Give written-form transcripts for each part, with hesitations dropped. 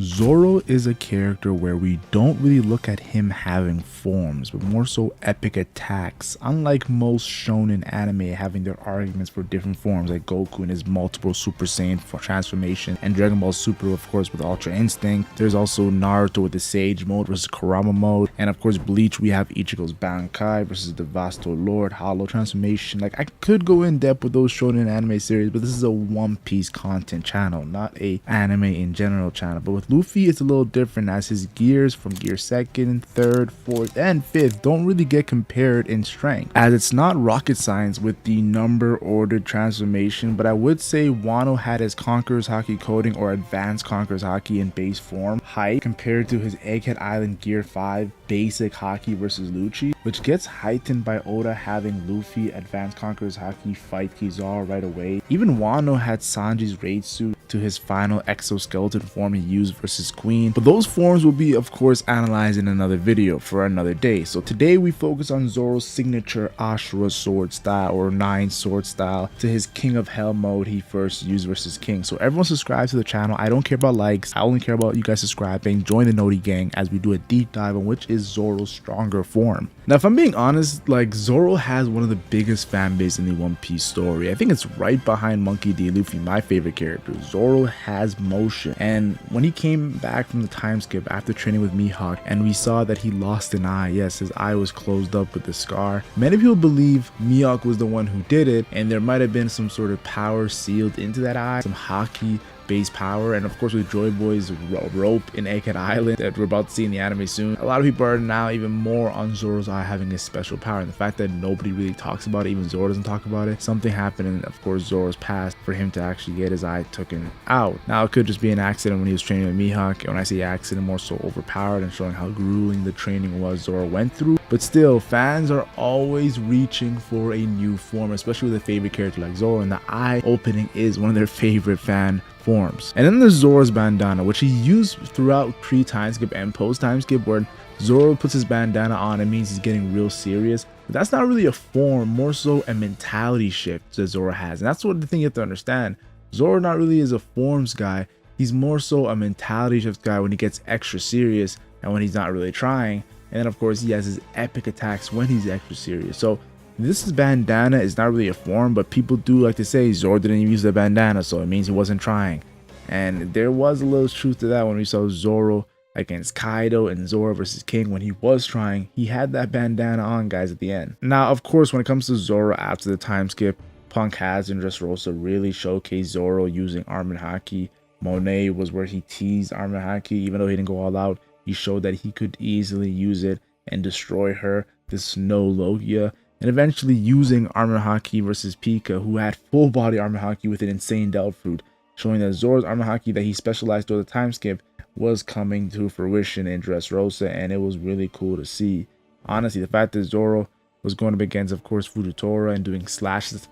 Zoro is a character where we don't really look at him having forms, but more so epic attacks. Unlike most shonen anime having their arguments for different forms, like Goku and his multiple Super Saiyan for transformation, and Dragon Ball Super, of course, with Ultra Instinct. There's also Naruto with the Sage mode versus Kurama mode, and of course Bleach, we have Ichigo's Bankai versus the Vasto Lord Hollow transformation. Like, I could go in depth with those shonen anime series, but this is a One Piece content channel, not a anime in general channel. But with Luffy, it's a little different, as his gears from gear 2nd, 3rd, 4th, and 5th don't really get compared in strength, as it's not rocket science with the number ordered transformation. But I would say Wano had his Conqueror's Haki coding or advanced Conqueror's Haki in base form height compared to his Egghead Island gear 5 basic Haki versus Lucci, which gets heightened by Oda having Luffy advanced Conqueror's Haki fight Kizaru right away. Even Wano had Sanji's raid suit to his final exoskeleton form he used versus Queen, but those forms will be of course analyzed in another video for another day. So today we focus on Zoro's signature Ashura sword style or 9 sword style to his King of Hell mode he first used versus King. So everyone subscribe to the channel. I don't care about likes, I only care about you guys subscribing. Join the Noti gang as we do a deep dive on which is Zoro's stronger form. Now, if I'm being honest, like, Zoro has one of the biggest fan base in the One Piece story. I think it's right behind Monkey D. Luffy, my favorite character. Zoro has motion, and when he came back from the time skip after training with Mihawk and we saw that he lost an eye, yes, his eye was closed up with the scar, many people believe Mihawk was the one who did it, and there might have been some sort of power sealed into that eye, some Haki base power. And of course with Joy Boy's rope in Egghead Island that we're about to see in the anime soon, a lot of people are now even more on Zoro's eye having a special power, and the fact that nobody really talks about it, even Zoro doesn't talk about it. Something happened in, of course, Zoro's past for him to actually get his eye taken out. Now, it could just be an accident when he was training with Mihawk. When I say accident, more so overpowered and showing how grueling the training was Zoro went through. But still, fans are always reaching for a new form, especially with a favorite character like Zoro, and the eye opening is one of their favorite fan forms. And then there's Zoro's bandana, which he used throughout pre-time skip and post-time skip, where Zoro puts his bandana on, it means he's getting real serious. But that's not really a form, more so a mentality shift that Zoro has. And that's what the thing you have to understand. Zoro not really is a forms guy, he's more so a mentality shift guy when he gets extra serious and when he's not really trying. And then of course he has his epic attacks when he's extra serious. So this bandana is not really a form, but people do like to say Zoro didn't even use the bandana, so it means he wasn't trying. And there was a little truth to that when we saw Zoro against Kaido and Zoro versus King. When he was trying, he had that bandana on, guys, at the end. Now, of course, when it comes to Zoro after the time skip, Punk has and Dressrosa really showcased Zoro using Armored Haki. Monet was where he teased Armored Haki, even though he didn't go all out. He showed that he could easily use it and destroy her, this Snow Logia. And eventually using Armor Haki versus Pika, who had full body Armor Haki with an insane Delta Fruit, showing that Zoro's Armor Haki that he specialized during the time skip was coming to fruition in Dressrosa, and it was really cool to see. Honestly, the fact that Zoro was going up against, of course, Fujitora and doing slashes,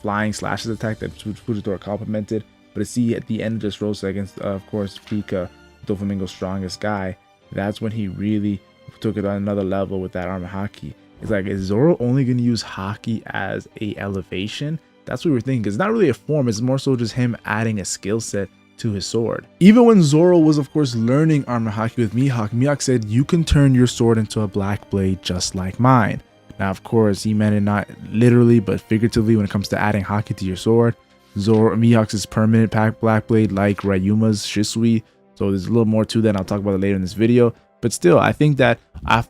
flying slashes attack that Fujitora complimented, but to see at the end of Dressrosa against, of course, Pika, Doflamingo's strongest guy, that's when he really took it on another level with that Armor Haki. It's like, is Zoro only going to use Haki as a elevation? That's what we were thinking. It's not really a form, it's more so just him adding a skill set to his sword. Even when Zoro was of course learning Armor Haki with Mihawk, Mihawk said, "You can turn your sword into a black blade just like mine." Now of course he meant it not literally but figuratively when it comes to adding Haki to your sword. Mihawk's is permanent black blade like Ryuma's Shisui, so there's a little more to that and I'll talk about it later in this video. But still, I think that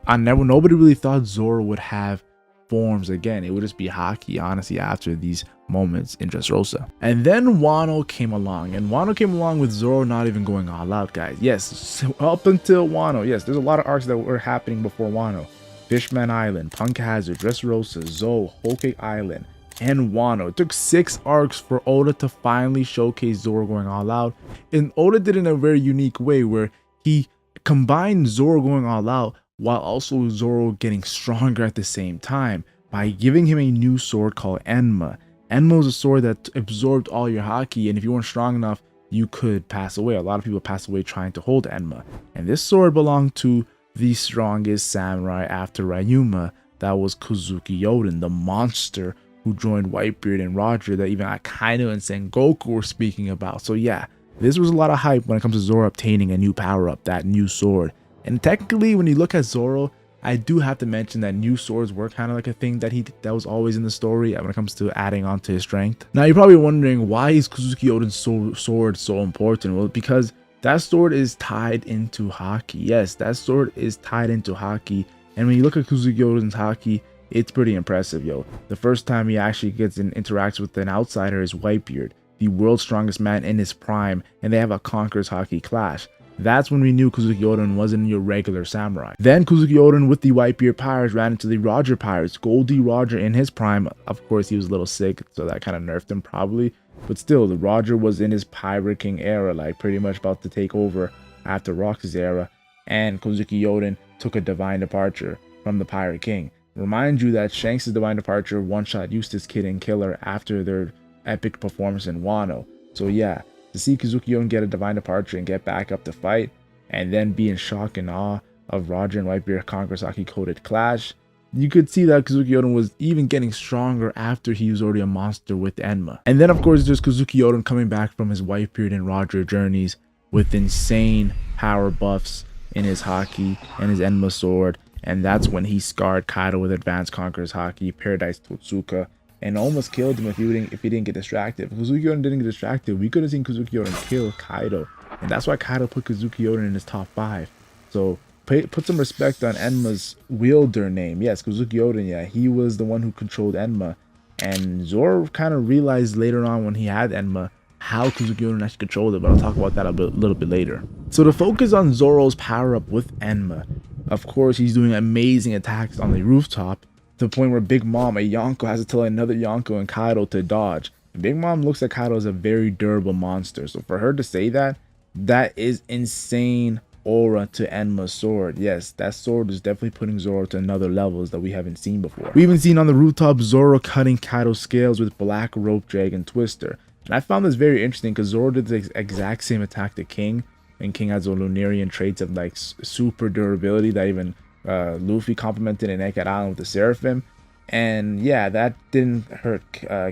nobody really thought Zoro would have forms again. It would just be Haki, honestly, after these moments in Dressrosa. And then Wano came along, and Wano came along with Zoro not even going all out, guys. Yes, up until Wano, yes, there's a lot of arcs that were happening before Wano. Fishman Island, Punk Hazard, Dressrosa, Zou, Whole Cake Island, and Wano. It took 6 arcs for Oda to finally showcase Zoro going all out. And Oda did it in a very unique way where he combined Zoro going all out while also Zoro getting stronger at the same time by giving him a new sword called Enma. Enma was a sword that absorbed all your Haki, and if you weren't strong enough, you could pass away. A lot of people pass away trying to hold Enma. And this sword belonged to the strongest samurai after Ryuma. That was Kozuki Yoden, the monster who joined Whitebeard and Roger that even Akainu and Sengoku were speaking about. So yeah, This was a lot of hype when it comes to Zoro obtaining a new power-up, that new sword. And technically, when you look at Zoro, I do have to mention that new swords were kind of like a thing that was always in the story when it comes to adding on to his strength. Now, you're probably wondering, why is Kozuki Oden's sword so important? Well, because that sword is tied into Haki. Yes, that sword is tied into Haki. And when you look at Kozuki Oden's Haki, it's pretty impressive, yo. The first time he actually gets and interacts with an outsider is Whitebeard, the world's strongest man in his prime, and they have a Conqueror's Haki clash. That's when we knew Kozuki Oden wasn't your regular samurai. Then Kozuki Oden with the Whitebeard Pirates ran into the Roger Pirates. Goldie Roger in his prime. Of course, he was a little sick, so that kind of nerfed him probably. But still, the Roger was in his Pirate King era, like pretty much about to take over after Rox's era. And Kozuki Oden took a divine departure from the Pirate King. Remind you that Shanks' divine departure one-shot Eustace Kid and Killer after their epic performance in Wano. So yeah, to see Kozuki Oden get a divine departure and get back up to fight, and then be in shock and awe of Roger and Whitebeard Conqueror's Haki coded clash, you could see that Kozuki Oden was even getting stronger after he was already a monster with Enma. And then of course there's Kozuki Oden coming back from his Whitebeard and Roger journeys with insane power buffs in his Haki and his Enma sword. And that's when he scarred Kaido with Advanced Conqueror's Haki, Paradise Totsuka, and almost killed him if he didn't get distracted. If Kozuki Oden didn't get distracted, we could have seen Kozuki Oden kill Kaido. And that's why Kaido put Kozuki Oden in his top 5. So put some respect on Enma's wielder name. Yes, Kozuki Oden, yeah, he was the one who controlled Enma. And Zoro kind of realized later on when he had Enma how Kozuki Oden actually controlled it, but I'll talk about that a little bit later. So to focus on Zoro's power-up with Enma, of course, he's doing amazing attacks on the rooftop to the point where Big Mom, a Yonko, has to tell another Yonko and Kaido to dodge. Big Mom looks at Kaido as a very durable monster. So for her to say that, that is insane aura to Enma's sword. Yes, that sword is definitely putting Zoro to another levels that we haven't seen before. We even seen on the rooftop Zoro cutting Kaido's scales with Black Rope Dragon Twister. And I found this very interesting because Zoro did the exact same attack to King. And King has a Lunarian traits of like super durability that even Luffy complimented in Naked Island with the Seraphim. And yeah, that didn't hurt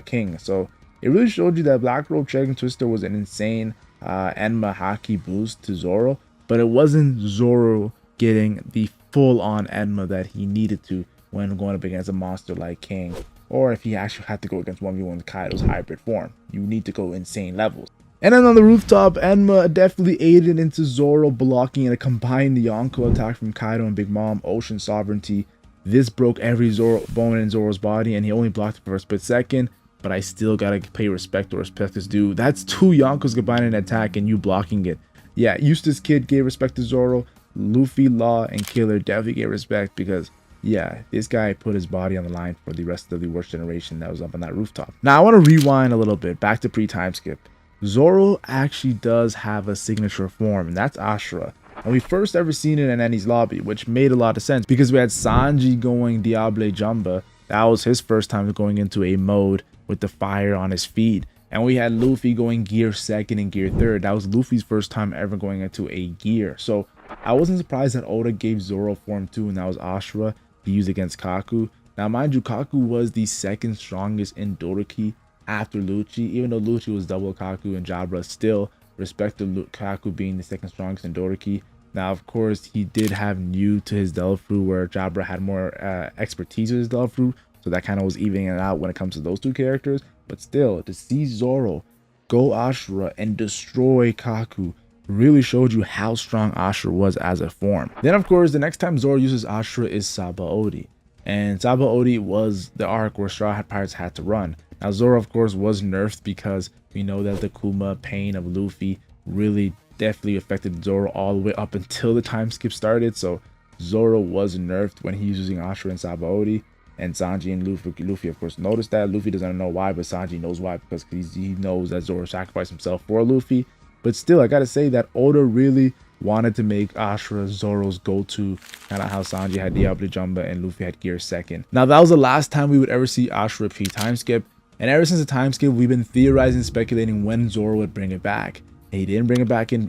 King. So it really showed you that Black Rope Dragon Twister was an insane Enma Haki boost to Zoro. But it wasn't Zoro getting the full-on Enma that he needed to when going up against a monster like King. Or if he actually had to go against 1v1 with Kaido's hybrid form. You need to go insane levels. And then on the rooftop, Enma definitely aided into Zoro blocking a combined Yonko attack from Kaido and Big Mom, Ocean Sovereignty. This broke every bone in Zoro's body, and he only blocked it for a split second. But I still gotta pay respect where respect is due. That's 2 Yonkos combining an attack and you blocking it. Yeah, Eustace Kid gave respect to Zoro. Luffy, Law, and Killer definitely gave respect because, yeah, this guy put his body on the line for the rest of the worst generation that was up on that rooftop. Now, I want to rewind a little bit, back to pre-time skip. Zoro actually does have a signature form, and that's Ashura. And we first ever seen it in Eni's lobby, which made a lot of sense because we had Sanji going Diable Jumba. That was his first time going into a mode with the fire on his feet. And we had Luffy going gear 2nd and gear 3rd. That was Luffy's first time ever going into a gear. So I wasn't surprised that Oda gave Zoro form 2, and that was Ashura to use against Kaku. Now, mind you, Kaku was the 2nd strongest in Doriki after Lucci. Even though Lucci was double Kaku and Jabra, still respect to Kaku being the 2nd strongest in Doriki. Now, of course, he did have new to his Devil Fruit, where Jabra had more expertise with his Devil Fruit. So that kind of was evening it out when it comes to those 2 characters. But still, to see Zoro go Ashura and destroy Kaku really showed you how strong Ashura was as a form. Then, of course, the next time Zoro uses Ashura is Sabaody. And Sabaody was the arc where Straw Hat Pirates had to run. Now, Zoro, of course, was nerfed because we know that the Kuma pain of Luffy really definitely affected Zoro all the way up until the time skip started. So Zoro was nerfed when he was using Ashura and Sabaody. And Sanji and Luffy, of course, noticed that. Luffy doesn't know why, but Sanji knows why because he knows that Zoro sacrificed himself for Luffy. But still, I gotta say that Oda really wanted to make Ashura Zoro's go-to, kind of how Sanji had Diable Jumba and Luffy had Gear 2nd. Now, that was the last time we would ever see Ashura pre-time skip. And ever since the time skip, we've been theorizing, speculating when Zoro would bring it back. He didn't bring it back in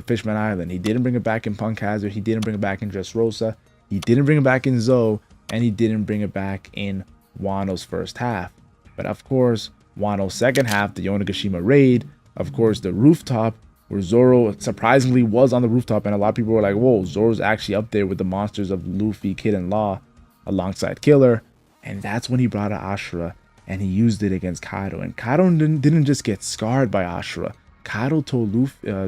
Fishman Island. He didn't bring it back in Punk Hazard. He didn't bring it back in Dressrosa. He didn't bring it back in Zou. And he didn't bring it back in Wano's first half. But of course, Wano's second half, the Onigashima raid, of course, the rooftop, where Zoro surprisingly was on the rooftop, and a lot of people were like, whoa, Zoro's actually up there with the monsters of Luffy, Kid, and Law alongside Killer. And that's when he brought out Ashura, and he used it against Kaido. And Kaido didn't just get scarred by Ashura. Kaido told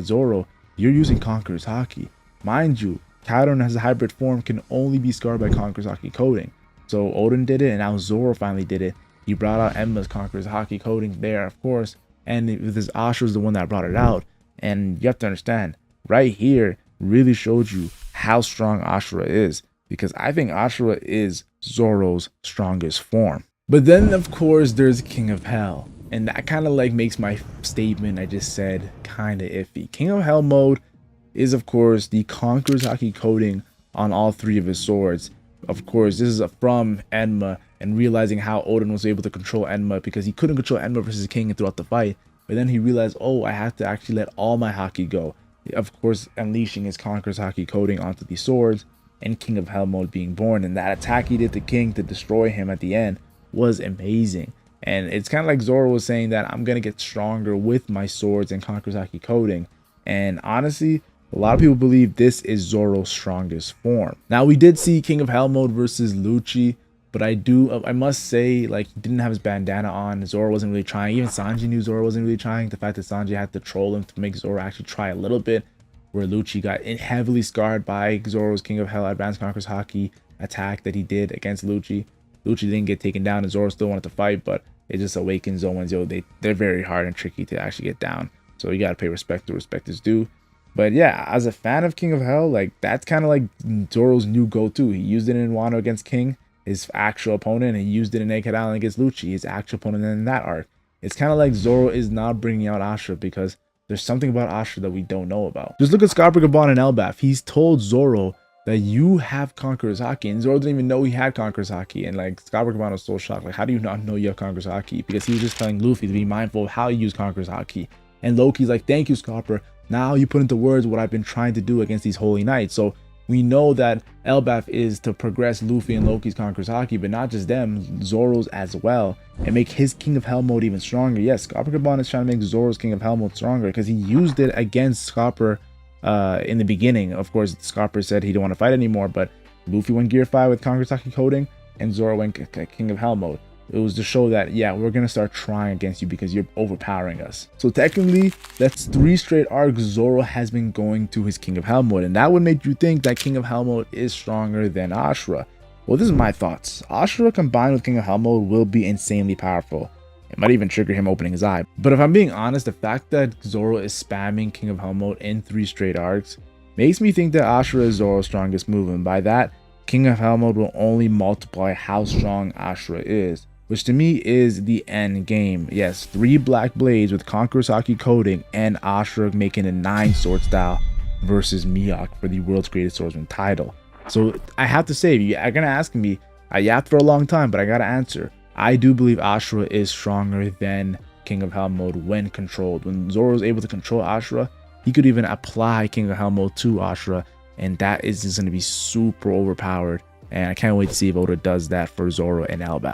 Zoro, you're using Conqueror's Haki. Mind you, Kaido as a hybrid form can only be scarred by Conqueror's Haki coding. So Oden did it, and now Zoro finally did it. He brought out Enma's Conqueror's Haki coding there, of course, and this Ashura's the one that brought it out. And you have to understand, right here really showed you how strong Ashura is, because I think Ashura is Zoro's strongest form. But then, of course, there's King of Hell, and that kind of like makes my statement I just said kind of iffy. King of Hell mode is, of course, the Conqueror's Haki coding on all three of his swords. Of course, this is from Enma, and realizing how Oden was able to control Enma, because he couldn't control Enma versus King throughout the fight. But then he realized, oh, I have to actually let all my Haki go. Of course, unleashing his Conqueror's Haki coding onto these swords, and King of Hell mode being born. And that attack he did to King to destroy him at the end was amazing. And it's kind of like Zoro was saying that I'm going to get stronger with my swords and Conqueror's Haki coding. And honestly, a lot of people believe this is Zoro's strongest form. Now, we did see King of Hell mode versus Lucci, but I must say, like, he didn't have his bandana on. Zoro wasn't really trying. Even Sanji knew Zoro wasn't really trying. The fact that Sanji had to troll him to make Zoro actually try a little bit, where Lucci got heavily scarred by Zoro's King of Hell Advanced Conqueror's Haki attack that he did against Lucci. Lucci didn't get taken down, and Zoro still wanted to fight, but it just awakens Zoans. They're very hard and tricky to actually get down. So you gotta pay respect to respect is due. But yeah, as a fan of King of Hell, like, that's kind of like Zoro's new go-to. He used it in Wano against King, his actual opponent, and he used it in Egghead Island against Lucci, his actual opponent in that arc. It's kind of like Zoro is not bringing out Ashura because there's something about Ashura that we don't know about. Just look at Scarpa-Gaban and Elbaf. He's told Zoro that you have Conqueror's Haki, and Zoro didn't even know he had Conqueror's Haki. And like, Scarpa-Gaban was so shocked, like, how do you not know you have Conqueror's Haki? Because he was just telling Luffy to be mindful of how you use Conqueror's Haki. And Loki's like, thank you, Scarpa. Now you put into words what I've been trying to do against these Holy Knights. So we know that Elbaf is to progress Luffy and Loki's Conqueror's Haki, but not just them, Zoro's as well, and make his King of Hell mode even stronger. Yes, Scarpa-Gaban is trying to make Zoro's King of Hell mode stronger because he used it against Scarpa in the beginning. Of course, Scarpa said he didn't want to fight anymore, but Luffy went Gear 5 with Conqueror's Haki coding, and Zoro went King of Hell mode. It was to show that, yeah, we're going to start trying against you because you're overpowering us. So technically, that's 3 straight arcs Zoro has been going to his King of Hell mode. And that would make you think that King of Hell mode is stronger than Ashura. Well, this is my thoughts. Ashura combined with King of Hell mode will be insanely powerful. It might even trigger him opening his eye. But if I'm being honest, the fact that Zoro is spamming King of Hell mode in 3 straight arcs makes me think that Ashura is Zoro's strongest move. And by that, King of Hell mode will only multiply how strong Ashura is, which to me is the end game. Yes, 3 black blades with Conqueror's Haki coding and Ashura making a 9 sword style versus Mihawk for the world's greatest swordsman title. So I have to say, if you are gonna ask me, I yapped for a long time, but I gotta answer. I do believe Ashura is stronger than King of Hell mode when controlled. When Zoro is able to control Ashura, he could even apply King of Hell mode to Ashura, and that is just gonna be super overpowered. And I can't wait to see if Oda does that for Zoro and Elbaf.